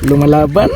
Lumalaban.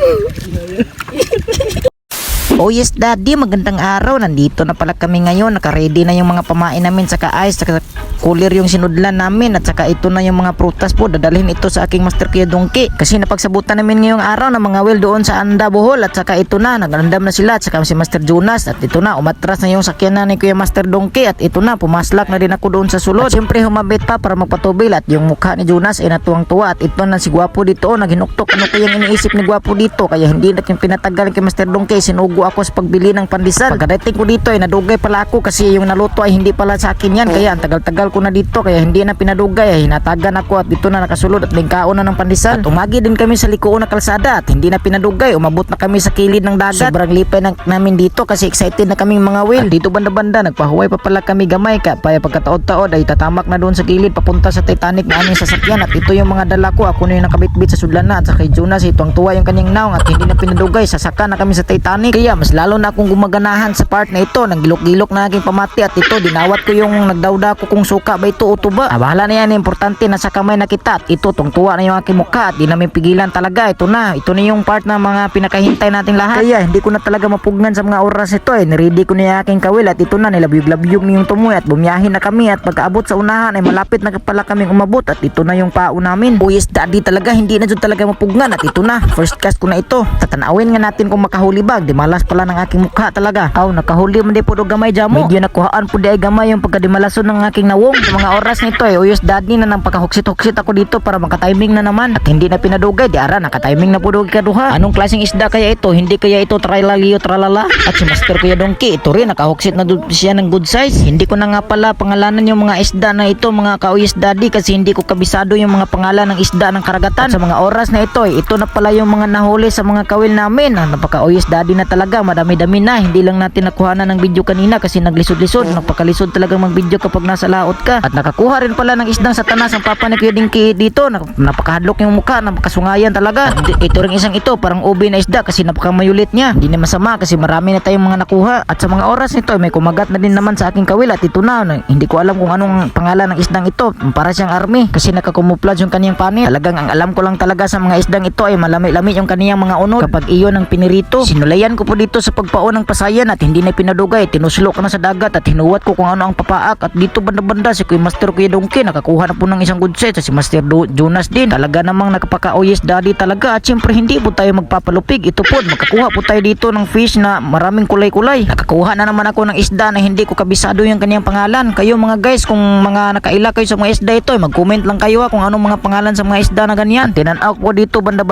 Oh yes daddy, magandang araw. Nandito na pala kami ngayon. Naka-ready na yung mga pamain namin, saka ice, saka cooler yung sinudlan namin, at saka ito na yung mga prutas po. Dadalhin ito sa aking Master Kuya Dongki kasi napagsabutan namin ngayong araw ng mga well doon sa Anda, Bohol. At saka ito na, nagandam na sila, at saka si Master Jonas. At ito na, umatras na yung sakyanan ni Kuya Master Dongki. At ito na, pumaslak na din ako doon sa sulod. At syempre humabit pa para magpatubil. At yung mukha ni Jonas ay natuwang-tuwa. At ito na si Gwapo dito, naghinuktok. Ano kayang iniisip ni Gwapo dito? Kaya hindi na pinatagal kay Master Dongki. Sinugo ako sa pagbili ng pandesal. Pagkadating ko dito ay nadugay pala ako kasi yung naluto ay hindi pala sa akin yan. Kaya ang tagal-tagal ko na dito, kaya hindi na pinadugay, ay hinatagan ako. At dito na nakasulod at lingkaon na ng pandesal. At umagi din kami sa likuon na kalsada at hindi na pinadugay. Umabot na kami sa kilid ng dagat. Sobrang lipay namin dito kasi excited na kaming mga whale. At dito banda-banda nagpahuway pa pala kami gamay, kaya pagkataod-taod ay tatamak na doon sa kilid papunta sa Titanic na aming sasakyan. At ito yung mga dala ko, ako na yung nakabitbit sa sudlan na. At sa kay Jonas itong tuwa yung kanyang naong at hindi na pinadugay, sasaka na kami sa Titanic. Kaya mas lalo na akong gumaganahan sa part na ito. Naggilok-gilok na aking pamati. At ito dinawat ko yung nagdawda ko kung suka ba ito o tuba. Bahala na yan, importante nasa kamay na kita. At ito tungtuwa na yung aking mukha at di namin pigilan talaga. Ito na yung part na mga pinakahintay nating lahat. Kaya hindi ko na talaga mapugnan sa mga oras ito eh. Niready ko na yung aking kawil at ito na, nilabyog-labyog yung tumoy at bumiyahin na kami. At pagkaabot sa unahan ay malapit na pala kaming umabot. At ito na yung pao namin. Oh yes daddy, talaga hindi na dyan talaga mapugnan. At ito na, first cast ko na ito. Tatanawin nga natin kung makahuli bag. Di malas pala ng aking mukha talaga. Nakahuli man di po do gamay jamo. Medyo nakuhaan po di ay gamay yung pagkadimalason ng aking nawong. Sa mga oras nito eh, uyos daddy na nang pagkahuksit-huksit ako dito para makatiming na naman. At hindi na pinadugay, di ara nakatiming na po do kaduha. Anong klaseng isda kaya ito? Hindi kaya ito tralalio tralala? At si Master Kuya Dongki, ito rin nakahuksit na siya ng good size. Hindi ko na nga pala pangalanan yung mga isda na ito, mga kauyos daddy, kasi hindi ko kabisado yung mga pangalan ng isda ng karagatan. At sa mga oras na ito, ito na pala yung mga nahuli sa mga kawil namin. Napaka-uyos daddy na talaga, madami-dami na. Hindi lang natin nakuha na ng video kanina kasi naglisod-lisod. Napakalisod talagang mag-video kapag nasa laot ka. At nakakuha rin pala ng isdang satanas ang papa ni Kuya Dingki dito. Napakahadlok yung mukha, napakasungayan talaga. Ito rin isang ito, parang ube na isda kasi napakamayulit niya. Hindi na masama kasi marami na tayong mga nakuha. At sa mga oras nito, may kumagat na din naman sa aking kawil. At ito na, hindi ko alam kung anong pangalan ng isdang ito. Para siyang army kasi nakakumuplas yung kaniyang panit. Talagang ang alam ko lang talaga sa mga isdang ito ay malami-lami yung kaniyang mga unod kapag iyon ang pinirito. Sinulayan ko po dito sa pagpaon ng pasayan at hindi na pinadugay. Tinuslo ka na sa dagat at hinuwat ko kung ano ang papaak. At dito banda-banda si Kuya Master Kuya Dongki nakakuha na po ng isang good set. Si Master Jonas din talaga namang nakapaka-oyes daddy talaga. At syempre hindi po tayo magpapalupig. Ito po, magkakuha po tayo dito ng fish na maraming kulay-kulay. Nakakuha na naman ako ng isda na hindi ko kabisado yung kaniyang pangalan. Kayo mga guys, kung mga nakaila kayo sa mga isda ito, mag-comment lang kayo kung anong mga pangalan sa mga isda na ganyan. Tinanaw ko dito banda-banda